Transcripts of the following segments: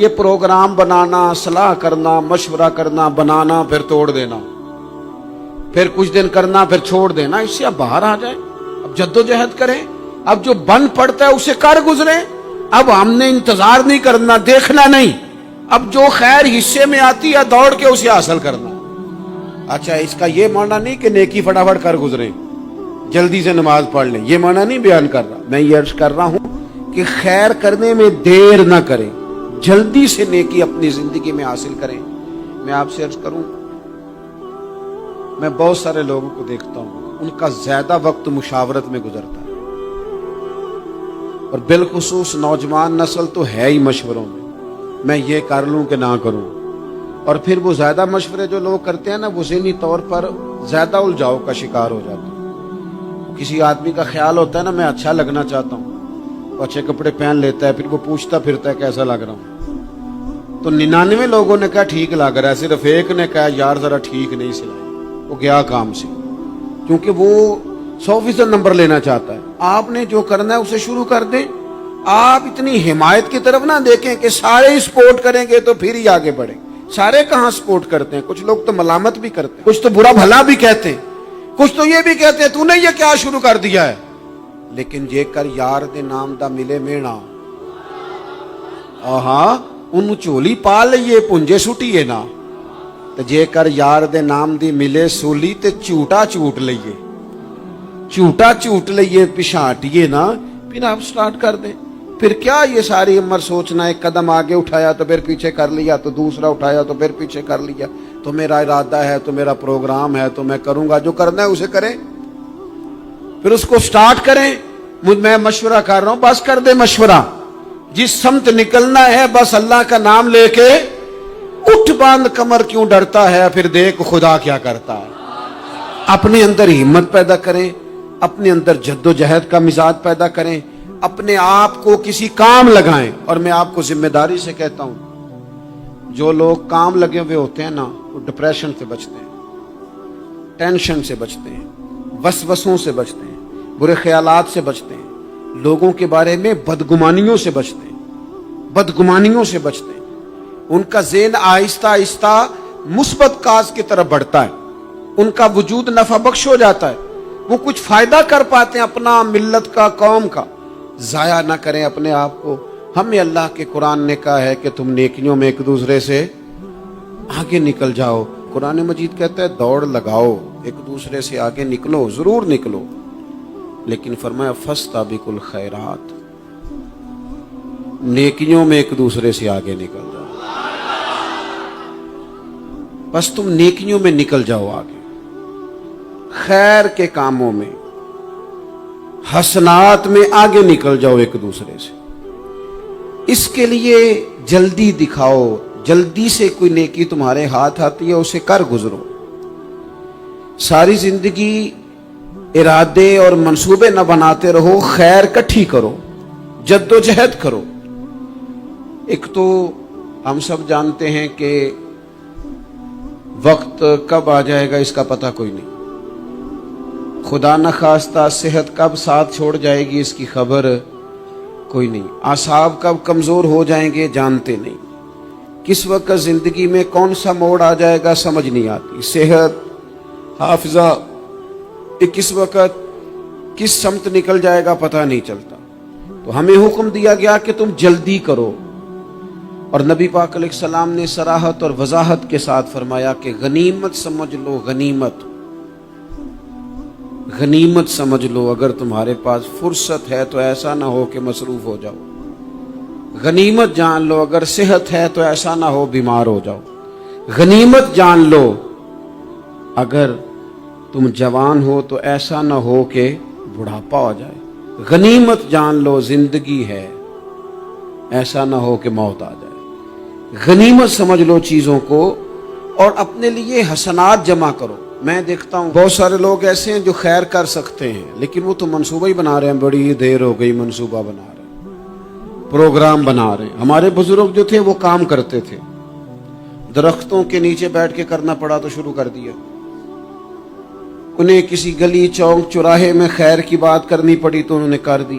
یہ پروگرام بنانا، صلاح کرنا، مشورہ کرنا، بنانا پھر توڑ دینا، پھر کچھ دن کرنا پھر چھوڑ دینا، اس سے اب باہر آ جائیں، اب جدوجہد کریں، اب جو بن پڑتا ہے اسے کر گزریں۔ اب ہم نے انتظار نہیں کرنا، دیکھنا نہیں، اب جو خیر حصے میں آتی ہے دوڑ کے اسے حاصل کرنا۔ اچھا، اس کا یہ معنی نہیں کہ نیکی فٹافٹ کر گزریں، جلدی سے نماز پڑھ لیں، یہ معنی نہیں بیان کر رہا۔ میں یہ عرض کر رہا ہوں کہ خیر کرنے میں دیر نہ کریں، جلدی سے نیکی اپنی زندگی میں حاصل کریں۔ میں آپ سے عرض کروں، میں بہت سارے لوگوں کو دیکھتا ہوں، ان کا زیادہ وقت مشاورت میں گزرتا ہے، اور بالخصوص نوجوان نسل تو ہے ہی مشوروں میں یہ کر لوں کہ نہ کروں، اور پھر وہ زیادہ مشورے جو لوگ کرتے ہیں نا، وہ ذہنی طور پر زیادہ الجھاؤ کا شکار ہو جاتے ہیں۔ کسی آدمی کا خیال ہوتا ہے نا، میں اچھا لگنا چاہتا ہوں، وہ اچھے کپڑے پہن لیتا ہے، پھر وہ پوچھتا پھرتا ہے کیسا لگ رہا ہوں، تو 99 لوگوں نے کہا ٹھیک لگ رہا ہے، صرف ایک نے کہا یار ذرا ٹھیک نہیں سلائی، وہ گیا کام سے، کیونکہ وہ 100% نمبر لینا چاہتا ہے۔ آپ نے جو کرنا ہے اسے شروع کر دیں، آپ اتنی حمایت کی طرف نہ دیکھیں کہ سارے ہی سپورٹ کریں گے تو پھر ہی آگے بڑھیں۔ سارے کہاں سپورٹ کرتے ہیں، کچھ لوگ تو ملامت بھی کرتے ہیں، کچھ تو برا بھلا بھی کہتے ہیں، کچھ تو یہ بھی کہتے ہیں تو نے یہ کیا شروع کر دیا ہے۔ لیکن جے کر یار دے نام دا ملے مینا، آہاں انہوں چولی پا لئیے پنجے سٹیے نا، تو جے کر یار دے نام دی ملے سولی تے چوٹا چوٹ لئیے، چوٹا چوٹ لئیے پشانٹیے نا، پھر آپ سٹارٹ کر دیں۔ پھر کیا یہ ساری عمر سوچنا، ایک قدم آگے اٹھایا تو پھر پیچھے کر لیا، تو دوسرا اٹھایا تو پھر پیچھے کر لیا، تو میرا ارادہ ہے، تو میرا پروگرام ہے، تو میں کروں گا، جو کرنا ہے اسے کریں، پھر اس کو سٹارٹ کریں۔ میں مشورہ کر رہا ہوں، بس کر دے مشورہ، جس سمت نکلنا ہے بس اللہ کا نام لے کے اٹھ باندھ کمر، کیوں ڈرتا ہے، پھر دیکھ خدا کیا کرتا ہے۔ اپنے اندر ہمت پیدا کریں، اپنے اندر جد و جہد کا مزاج پیدا کریں، اپنے آپ کو کسی کام لگائیں۔ اور میں آپ کو ذمہ داری سے کہتا ہوں، جو لوگ کام لگے ہوئے ہوتے ہیں نا، وہ ڈپریشن سے بچتے ہیں، ٹینشن سے بچتے ہیں، وسوسوں سے بچتے ہیں، برے خیالات سے بچتے ہیں، لوگوں کے بارے میں بدگمانیوں سے بچتے ہیں، بدگمانیوں سے بچتے ہیں۔ ان کا ذہن آہستہ آہستہ مثبت کاز کی طرف بڑھتا ہے، ان کا وجود نفع بخش ہو جاتا ہے، وہ کچھ فائدہ کر پاتے ہیں اپنا، ملت کا، قوم کا۔ ضائع نہ کریں اپنے آپ کو۔ ہمیں اللہ کے قرآن نے کہا ہے کہ تم نیکیوں میں ایک دوسرے سے آگے نکل جاؤ۔ قرآن مجید کہتا ہے دوڑ لگاؤ، ایک دوسرے سے آگے نکلو، ضرور نکلو، لیکن فرمایا فاستبقوا الخیرات، نیکیوں میں ایک دوسرے سے آگے نکل جاؤ۔ بس تم نیکیوں میں نکل جاؤ آگے، خیر کے کاموں میں، حسنات میں آگے نکل جاؤ ایک دوسرے سے۔ اس کے لیے جلدی دکھاؤ، جلدی سے کوئی نیکی تمہارے ہاتھ آتی ہے اسے کر گزرو۔ ساری زندگی ارادے اور منصوبے نہ بناتے رہو، خیر کٹھی کرو، جد و جہد کرو۔ ایک تو ہم سب جانتے ہیں کہ وقت کب آ جائے گا اس کا پتہ کوئی نہیں، خدا نخواستہ صحت کب ساتھ چھوڑ جائے گی اس کی خبر کوئی نہیں، اعصاب کب کمزور ہو جائیں گے جانتے نہیں، کس وقت زندگی میں کون سا موڑ آ جائے گا سمجھ نہیں آتی، صحت، حافظہ، کس وقت کس سمت نکل جائے گا پتہ نہیں چلتا۔ تو ہمیں حکم دیا گیا کہ تم جلدی کرو، اور نبی پاک علیہ السلام نے صراحت اور وضاحت کے ساتھ فرمایا کہ غنیمت سمجھ لو، غنیمت غنیمت سمجھ لو، اگر تمہارے پاس فرصت ہے تو ایسا نہ ہو کہ مصروف ہو جاؤ، غنیمت جان لو اگر صحت ہے تو ایسا نہ ہو بیمار ہو جاؤ، غنیمت جان لو اگر تم جوان ہو تو ایسا نہ ہو کہ بڑھاپا ہو جائے، غنیمت جان لو زندگی ہے، ایسا نہ ہو کہ موت آ جائے۔ غنیمت سمجھ لو چیزوں کو، اور اپنے لیے حسنات جمع کرو۔ میں دیکھتا ہوں بہت سارے لوگ ایسے ہیں جو خیر کر سکتے ہیں، لیکن وہ تو منصوبہ ہی بنا رہے ہیں، بڑی دیر ہو گئی منصوبہ بنا رہے ہیں، پروگرام بنا رہے ہیں۔ ہمارے بزرگ جو تھے وہ کام کرتے تھے، درختوں کے نیچے بیٹھ کے کرنا پڑا تو شروع کر دیا، انہیں کسی گلی چوک چوراہے میں خیر کی بات کرنی پڑی تو انہوں نے کر دی،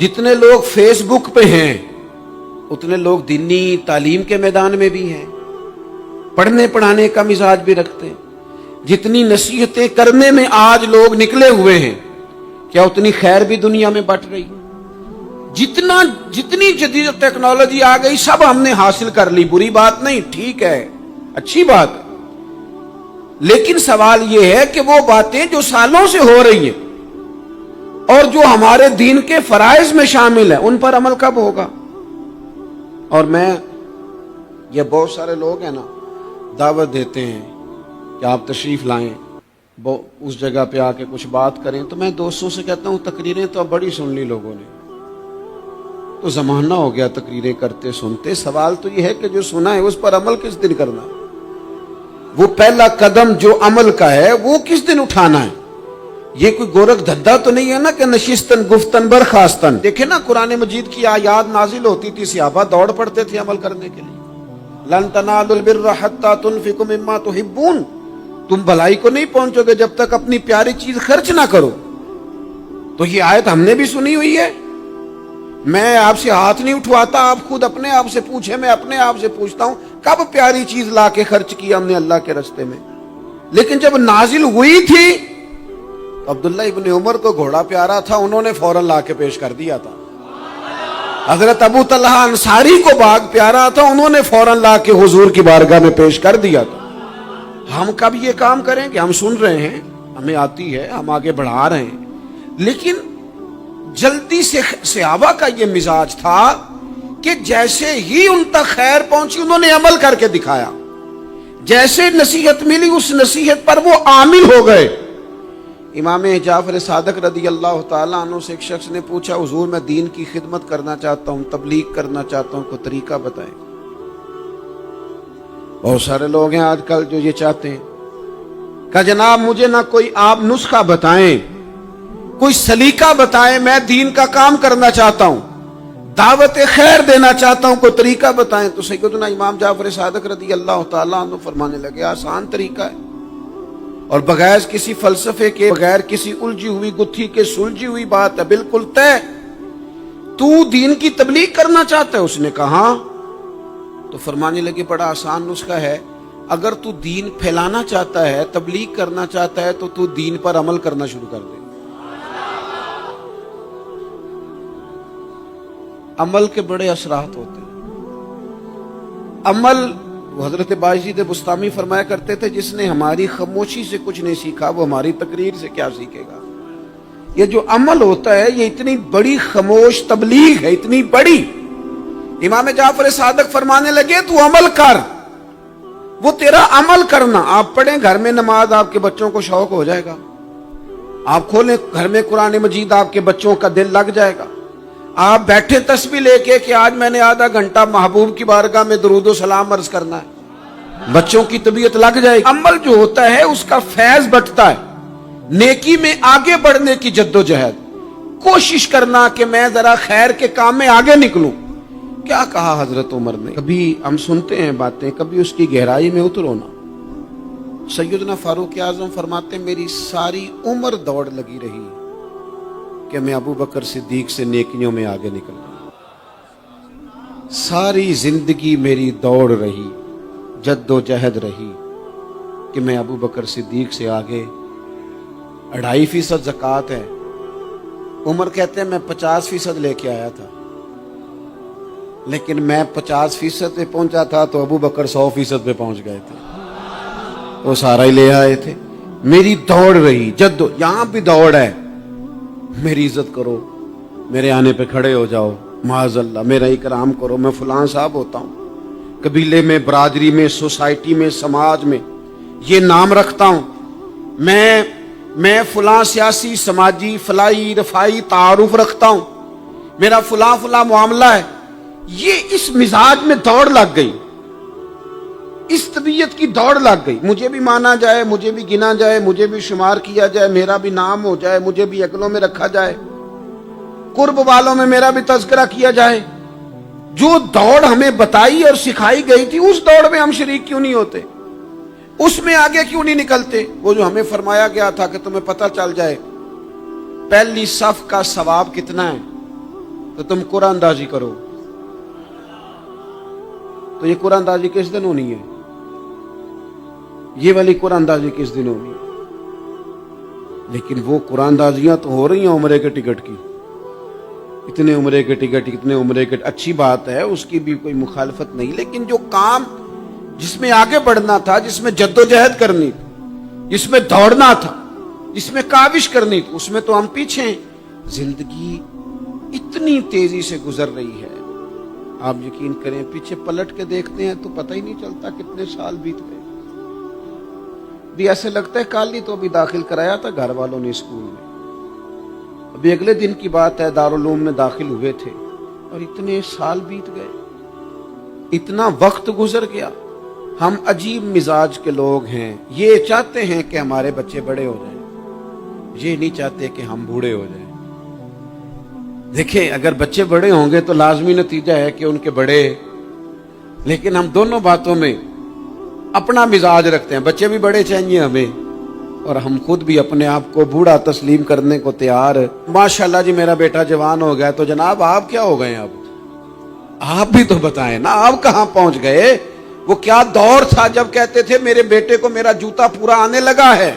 جتنے لوگ فیس بک پہ ہیں اتنے لوگ دینی تعلیم کے میدان میں بھی ہیں، پڑھنے پڑھانے کا مزاج بھی رکھتے ہیں۔ جتنی نصیحتیں کرنے میں آج لوگ نکلے ہوئے ہیں، کیا اتنی خیر بھی دنیا میں بٹ رہی؟ جتنی جدید ٹیکنالوجی آ گئی سب ہم نے حاصل کر لی، بری بات نہیں، ٹھیک ہے، اچھی بات ہے، لیکن سوال یہ ہے کہ وہ باتیں جو سالوں سے ہو رہی ہیں اور جو ہمارے دین کے فرائض میں شامل ہیں ان پر عمل کب ہوگا؟ اور میں یہ بہت سارے لوگ ہیں نا دعوت دیتے ہیں کہ آپ تشریف لائیں، اس جگہ پہ آ کے کچھ بات کریں، تو میں دوستوں سے کہتا ہوں تقریریں تو اب بڑی سن لی لوگوں نے، تو زمانہ ہو گیا تقریریں کرتے سنتے، سوال تو یہ ہے کہ جو سنا ہے اس پر عمل کس دن کرنا ہے؟ وہ پہلا قدم جو عمل کا ہے وہ کس دن اٹھانا ہے؟ یہ کوئی گورکھ دھندا تو نہیں ہے نا کہ نشستن گفتن برخاستن۔ دیکھیں نا قرآن مجید کی آیات نازل ہوتی تھی، صحابہ دوڑ پڑتے تھے عمل کرنے کے لیے۔ لن تنالوا البر حتى تنفقوا مما تحبون، تم بھلائی کو نہیں پہنچو گے جب تک اپنی پیاری چیز خرچ نہ کرو۔ تو یہ آیت ہم نے بھی سنی ہوئی ہے، میں آپ سے ہاتھ نہیں اٹھواتا، آپ خود اپنے آپ سے پوچھیں، میں اپنے آپ سے پوچھتا ہوں کب پیاری چیز لا کے خرچ کی ہم نے اللہ کے راستے میں؟ لیکن جب نازل ہوئی تھی تو عبداللہ ابن عمر کو گھوڑا پیارا تھا، انہوں نے فوراً لا کے پیش کر دیا تھا۔ حضرت ابو طلحہ انصاری کو باغ پیارا تھا، انہوں نے فوراً لا کے حضور کی بارگاہ میں پیش کر دیا تھا۔ ہم کب یہ کام کریں کہ ہم سن رہے ہیں، ہمیں آتی ہے، ہم آگے بڑھا رہے ہیں، لیکن جلدی سے صحابہ کا یہ مزاج تھا کہ جیسے ہی ان تک خیر پہنچی انہوں نے عمل کر کے دکھایا، جیسے نصیحت ملی اس نصیحت پر وہ عامل ہو گئے۔ امام جعفر صادق رضی اللہ تعالیٰ عنہ سے ایک شخص نے پوچھا حضور میں دین کی خدمت کرنا چاہتا ہوں، تبلیغ کرنا چاہتا ہوں، کوئی طریقہ بتائیں۔ بہت سارے لوگ ہیں آج کل جو یہ چاہتے ہیں کہ جناب مجھے نہ کوئی آپ نسخہ بتائیں، کوئی سلیقہ بتائیں، میں دین کا کام کرنا چاہتا ہوں، دعوت خیر دینا چاہتا ہوں، کوئی طریقہ بتائیں۔ تو سیدنا امام جعفر صادق رضی اللہ تعالیٰ عنہ فرمانے لگے آسان طریقہ ہے، اور بغیر کسی فلسفے کے، بغیر کسی الجھی ہوئی گتھی کے سلجھی ہوئی بات ہے، بالکل طے۔ تو دین کی تبلیغ کرنا چاہتا ہے؟ اس نے کہا، تو فرمانے لگے بڑا آسان نسخہ ہے، اگر تو دین پھیلانا چاہتا ہے، تبلیغ کرنا چاہتا ہے، تو دین پر عمل کرنا شروع کر دے۔ عمل کے بڑے اثرات ہوتے ہیں۔ عمل، حضرت باجید بستامی فرمایا کرتے تھے جس نے ہماری خاموشی سے کچھ نہیں سیکھا وہ ہماری تقریر سے کیا سیکھے گا۔ یہ جو عمل ہوتا ہے یہ اتنی بڑی خاموش تبلیغ ہے، اتنی بڑی۔ امام جعفر صادق فرمانے لگے تو عمل کر، وہ تیرا عمل کرنا۔ آپ پڑھیں گھر میں نماز، آپ کے بچوں کو شوق ہو جائے گا، آپ کھولیں گھر میں قرآن مجید، آپ کے بچوں کا دل لگ جائے گا۔ آپ بیٹھے تسبیح لے کے کہ آج میں نے آدھا گھنٹہ محبوب کی بارگاہ میں درود و سلام عرض کرنا ہے، بچوں کی طبیعت لگ جائے گی۔ عمل جو ہوتا ہے اس کا فیض بٹتا ہے، نیکی میں آگے بڑھنے کی جد و جہد، کوشش کرنا کہ میں ذرا خیر کے کام میں آگے نکلوں۔ کیا کہا حضرت عمر نے؟ کبھی ہم سنتے ہیں باتیں، کبھی اس کی گہرائی میں اترو نا۔ سیدنا فاروق اعظم فرماتے میری ساری عمر دوڑ لگی رہی کہ میں ابو بکر صدیق سے نیکیوں میں آگے نکل گیا، ساری زندگی میری دوڑ رہی، جد و جہد رہی کہ میں ابو بکر صدیق سے آگے۔ 2.5% زکوٰۃ ہے، عمر کہتے ہیں میں 50% لے کے آیا تھا، لیکن میں 50% پہ پہنچا تھا تو ابو بکر 100% پہ پہنچ گئے تھے، وہ سارا ہی لے آئے تھے۔ میری دوڑ رہی، جد یہاں بھی دوڑ ہے، میری عزت کرو، میرے آنے پہ کھڑے ہو جاؤ، معاذ اللہ میرا اکرام کرو، میں فلاں صاحب ہوتا ہوں، قبیلے میں، برادری میں، سوسائٹی میں، سماج میں یہ نام رکھتا ہوں، میں فلاں سیاسی، سماجی، فلاحی، رفائی تعارف رکھتا ہوں، میرا فلاں معاملہ ہے۔ یہ اس مزاج میں دوڑ لگ گئی، اس طبیعت کی دوڑ لگ گئی، مجھے بھی مانا جائے، مجھے بھی گنا جائے، مجھے بھی شمار کیا جائے، میرا بھی نام ہو جائے، مجھے بھی اگلوں میں رکھا جائے، قرب والوں میں میرا بھی تذکرہ کیا جائے۔ جو دوڑ ہمیں بتائی اور سکھائی گئی تھی اس دوڑ میں ہم شریک کیوں نہیں ہوتے؟ اس میں آگے کیوں نہیں نکلتے؟ وہ جو ہمیں فرمایا گیا تھا کہ تمہیں پتہ چل جائے پہلی صف کا ثواب کتنا ہے، تو تم قرآن اندازی کرو. تو یہ قرآن اندازی کس دن ہونی ہے؟ یہ والی قرآن اندازی کس دن ہونی ہے؟ لیکن وہ قرآن اندازیاں تو ہو رہی ہیں عمرے کے ٹکٹ کی. اتنے عمرے کے ٹکٹ، اتنے عمرے کے، اچھی بات ہے، اس کی بھی کوئی مخالفت نہیں، لیکن جو کام جس میں آگے بڑھنا تھا، جس میں جد و جہد کرنی تھی، جس میں دوڑنا تھا، جس میں کاوش کرنی تھی، اس میں تو ہم پیچھے ہیں. زندگی اتنی تیزی سے گزر رہی ہے، آپ یقین کریں پیچھے پلٹ کے دیکھتے ہیں تو پتہ ہی نہیں چلتا کتنے سال بیت گئے. بھی ایسے لگتا ہے کل ہی تو ابھی داخل کرایا تھا گھر والوں نے اسکول میں، ابھی اگلے دن کی بات ہے دارالعلوم میں داخل ہوئے تھے اور اتنے سال بیت گئے، اتنا وقت گزر گیا. ہم عجیب مزاج کے لوگ ہیں، یہ چاہتے ہیں کہ ہمارے بچے بڑے ہو جائیں، یہ نہیں چاہتے کہ ہم بوڑھے ہو جائیں. دیکھیں اگر بچے بڑے ہوں گے تو لازمی نتیجہ ہے کہ ان کے بڑے، لیکن ہم دونوں باتوں میں اپنا مزاج رکھتے ہیں. بچے بھی بڑے چاہیے ہمیں اور ہم خود بھی اپنے آپ کو بوڑھا تسلیم کرنے کو تیار. ماشاءاللہ جی میرا بیٹا جوان ہو گیا، تو جناب آپ کیا ہو گئے؟ اب آپ بھی تو بتائیں نا، آپ کہاں پہنچ گئے؟ وہ کیا دور تھا جب کہتے تھے میرے بیٹے کو میرا جوتا پورا آنے لگا ہے.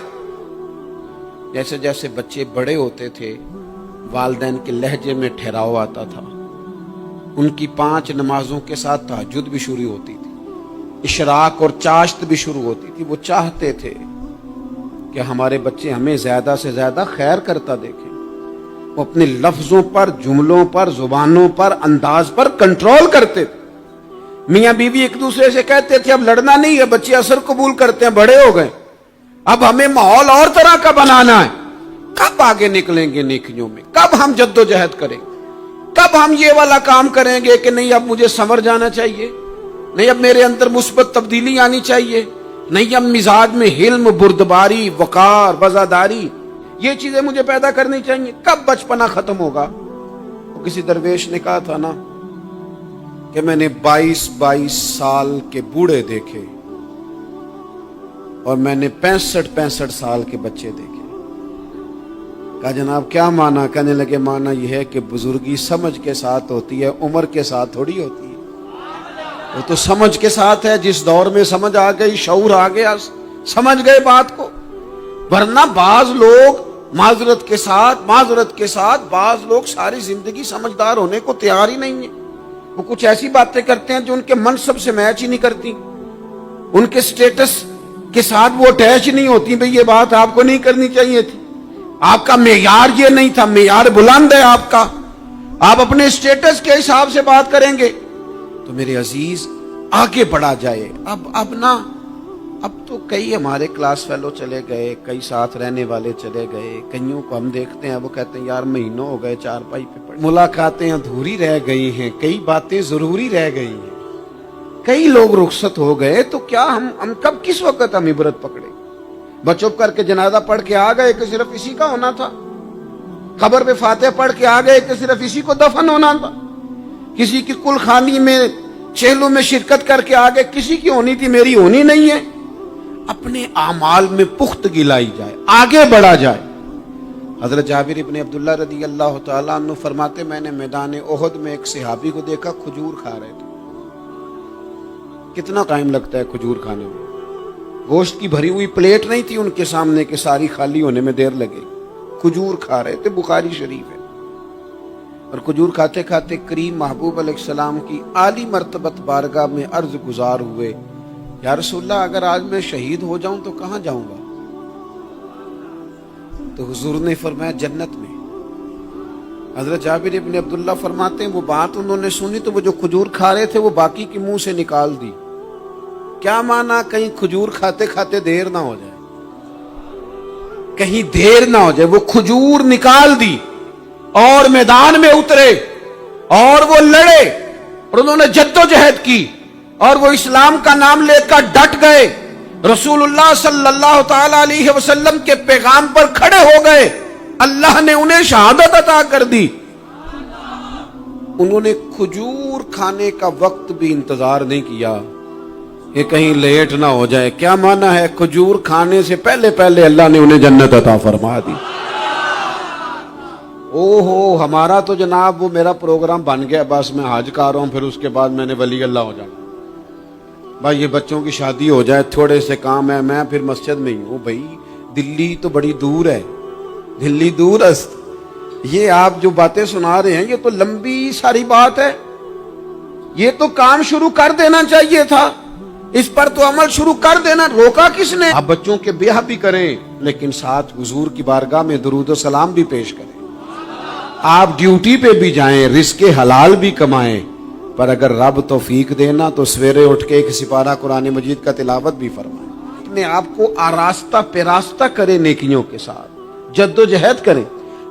جیسے جیسے بچے بڑے ہوتے تھے والدین کے لہجے میں ٹھہراؤ آتا تھا. ان کی 5 نمازوں کے ساتھ تہجد بھی شروع ہوتی تھی، اشراق اور چاشت بھی شروع ہوتی تھی. وہ چاہتے تھے کہ ہمارے بچے ہمیں زیادہ سے زیادہ خیر کرتا دیکھیں. وہ اپنے لفظوں پر، جملوں پر، زبانوں پر، انداز پر کنٹرول کرتے تھے. میاں بیوی ایک دوسرے سے کہتے تھے اب لڑنا نہیں ہے، بچے اثر قبول کرتے ہیں، بڑے ہو گئے، اب ہمیں ماحول اور طرح کا بنانا ہے. کب آگے نکلیں گے نیکیوں میں؟ کب ہم جد و جہد کریں گے؟ کب ہم یہ والا کام کریں گے کہ نہیں اب مجھے سنور جانا چاہیے، نہیں اب میرے اندر مثبت تبدیلی آنی چاہیے، نہیں اب مزاج میں حلم، بردباری، وقار، وفاداری، یہ چیزیں مجھے پیدا کرنی چاہیے. کب بچپنا ختم ہوگا؟ وہ کسی درویش نے کہا تھا نا کہ میں نے 22 سال کے بوڑھے دیکھے اور میں نے 65 سال کے بچے دیکھے. کہا جناب کیا مانا؟ کہنے لگے مانا یہ ہے کہ بزرگی سمجھ کے ساتھ ہوتی ہے، عمر کے ساتھ تھوڑی ہوتی ہے. وہ تو سمجھ کے ساتھ ہے، جس دور میں سمجھ آ گئی، شعور آ گیا، سمجھ گئے بات کو. ورنہ بعض لوگ معذرت کے ساتھ بعض لوگ ساری زندگی سمجھدار ہونے کو تیار ہی نہیں ہیں. وہ کچھ ایسی باتیں کرتے ہیں جو ان کے منصب سے میچ ہی نہیں کرتی، ان کے سٹیٹس کے ساتھ وہ اٹیچ نہیں ہوتی. بھئی یہ بات آپ کو نہیں کرنی چاہیے تھی، آپ کا معیار یہ نہیں تھا، معیار بلند ہے آپ کا، آپ اپنے سٹیٹس کے حساب سے بات کریں گے. تو میرے عزیز آگے بڑھا جائے. اب تو کئی ہمارے کلاس فیلو چلے گئے، کئی ساتھ رہنے والے چلے گئے، کئیوں کو ہم دیکھتے ہیں وہ کہتے ہیں یار مہینوں ہو گئے چارپائی پہ پڑے، ملاقاتیں ادھوری رہ گئی ہیں، کئی باتیں ضروری رہ گئی ہیں، کئی لوگ رخصت ہو گئے. تو کیا ہم کب کس وقت ہم عبرت پکڑے؟ بس چپ کر کے جنازہ پڑھ کے آ گئے کہ صرف اسی کا ہونا تھا، قبر پہ فاتحہ پڑھ کے آ گئے کہ صرف اسی کو دفن ہونا تھا، کسی کی کل خانی میں چہلوں میں شرکت کر کے آ گئے، کسی کی ہونی تھی میری ہونی نہیں ہے. اپنے اعمال میں پختگی لائی جائے، آگے بڑھا جائے. حضرت جابر ابن عبداللہ رضی اللہ تعالیٰ عنہ فرماتے میں نے میدان احد میں ایک صحابی کو دیکھا کھجور کھا رہے تھے. کتنا ٹائم لگتا ہے کھجور کھانے میں؟ گوشت کی بھری ہوئی پلیٹ نہیں تھی ان کے سامنے کہ ساری خالی ہونے میں دیر لگے. کھجور کھا رہے تھے، بخاری شریف ہے. اور کھجور کھاتے کھاتے کریم محبوب علیہ السلام کی عالی مرتبت بارگاہ میں عرض گزار ہوئے یا رسول اللہ اگر آج میں شہید ہو جاؤں تو کہاں جاؤں گا؟ تو حضور نے فرمایا جنت میں. حضرت جابر ابن عبداللہ فرماتے ہیں وہ بات انہوں نے سنی تو وہ جو کھجور کھا رہے تھے وہ باقی کے منہ سے نکال دی. کیا مانا؟ کہیں کھجور کھاتے کھاتے دیر نہ ہو جائے، کہیں دیر نہ ہو جائے. وہ کھجور نکال دی اور میدان میں اترے اور وہ لڑے اور انہوں نے جد و جہد کی اور وہ اسلام کا نام لے کر ڈٹ گئے، رسول اللہ صلی اللہ تعالی علیہ وسلم کے پیغام پر کھڑے ہو گئے. اللہ نے انہیں شہادت عطا کر دی. انہوں نے کھجور کھانے کا وقت بھی انتظار نہیں کیا کہ کہیں لیٹ نہ ہو جائے. کیا معنی ہے؟ کھجور کھانے سے پہلے اللہ نے انہیں جنت عطا فرما دی. اوہو ہمارا تو جناب وہ میرا پروگرام بن گیا، بس میں حج کر رہا ہوں، پھر اس کے بعد میں نے ولی اللہ ہو جانا، بھائی یہ بچوں کی شادی ہو جائے، تھوڑے سے کام ہے، میں پھر مسجد میں ہی ہوں۔ بھائی دلی تو بڑی دور ہے، دلی دور است، یہ آپ جو باتیں سنا رہے ہیں یہ تو لمبی ساری بات ہے، یہ تو کام شروع کر دینا چاہیے تھا، اس پر تو عمل شروع کر دینا، روکا کس نے؟ آپ بچوں کے بیاہ بھی کریں لیکن ساتھ حضور کی بارگاہ میں درود و سلام بھی پیش کریں، آپ ڈیوٹی پہ بھی جائیں، رزق حلال بھی کمائیں، پر اگر رب توفیق دینا تو سویرے اٹھ کے ایک سپارہ قرآن مجید کا تلاوت بھی فرمائیں، اپنے آپ کو آراستہ پیراستہ کریں، نیکیوں کے ساتھ جد و جہد کریں۔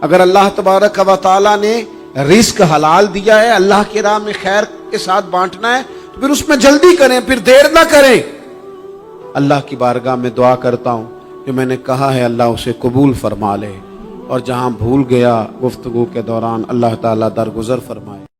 اگر اللہ تبارک و تعالیٰ نے رزق حلال دیا ہے، اللہ کی راہ میں خیر کے ساتھ بانٹنا ہے، تو پھر اس میں جلدی کریں، پھر دیر نہ کریں۔ اللہ کی بارگاہ میں دعا کرتا ہوں جو میں نے کہا ہے اللہ اسے قبول فرما لے، اور جہاں بھول گیا گفتگو کے دوران اللہ تعالیٰ درگزر فرمائے۔